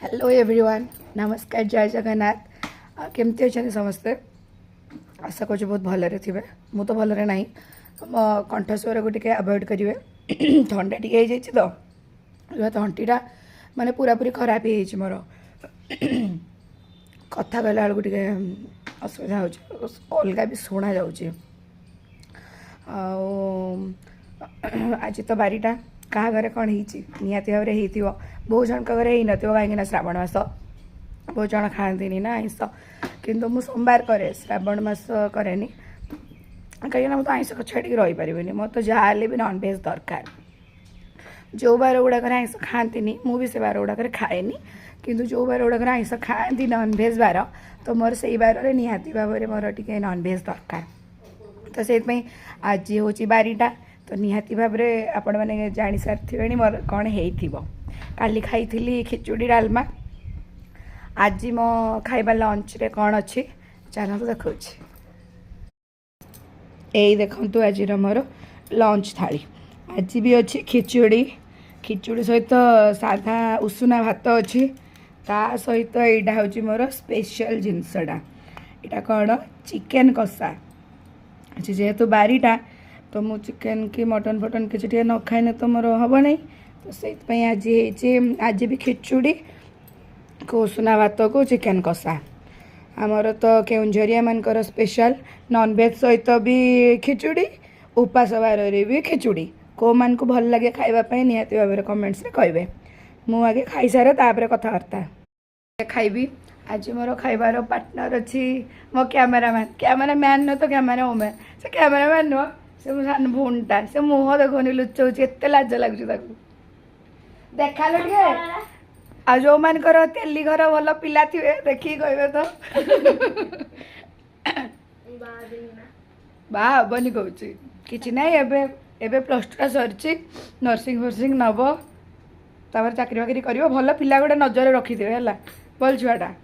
hello everyone नमस्कार जय जगन्नाथ केमती अच्छा समस्ते आशा कर बहुत भलरे थे मु तो भलरे ना मो कंठस्वर को टे अवॉइड करेंगे थंडा टे तो तंटीटा माने पूरा पूरी खराब हो मोर कथा कहला बेलू टे असुविधा हो अलग भी शुणा जा आज तो बारीटा क्या घरे कौन निहाती भाव में बहुत जन घरे ही नथिबो कहीं श्रावण मास बहुत जन खाती ना आइंस किंतु मु सोमवार करे श्रावण मास कैनि कहीं मुझे आइंस छाड़ी रही पारे मत तो जहाँ भी नॉनभेज दरकार जो बार गुड़ाक आइंस खाती मुझे से बार गुड़ाक खाएनि किंतु जो बार गुड़ाक आइंस खाती नॉनभेज बार तो मोर से बार में निहाती भाव में मोर टे नॉनभेज दरकार तो से आज हूँ बारीटा तो निहाती भाव में आपण मैंने जानी सारी मोर कौन हो काली खाई खिचुड़ी डालमा आज मो खाइबा लंच रे कौन अच्छी चलो तो देखा यही देखु आज मोर लंच थाली आज भी अच्छी खिचुड़ी खिचुड़ी सहित साधा उषुना भात अच्छी ता सहित यहाँ हूँ मोर स्पेशल जिनसटा यहाँ कौन चिकेन कषा अच्छी जेहेतु बारीटा तो मु चिकेन की मटन फटन किसी टे न खाइने तो मोर हम नहीं तो से आज भी खिचुड़ी को उषुना भात को चिकेन कषा आमर तो केउंझरिया मानकर स्पेशल नॉनभेज सहित भी खिचुड़ी उपास बार भी खिचुड़ी को मान को भल लगे खाइबापी निहाती भाव में कमेंट्स में कहे मु आगे खाई सारे तापर कथबार्ता खाइबी आज मोर खाइबार पार्टनर अच्छी मो कैमेरामैन न तो कैमेरा ओमैन से कैमेरामैन नुह से मो सान भूनटा से मुह देखनी लुचाऊँ एत लाज लगुच देखा लो टे आ जो मानकर तेली घर भल पिला थे देखिए कहे तो बा हेनी कौच कि ना एबे +2 सरी नर्सिंग फर्सिंग नब तापर चाकरी बाकरी कर भल पिला गोटे नजर रखिथे है भल छुआटा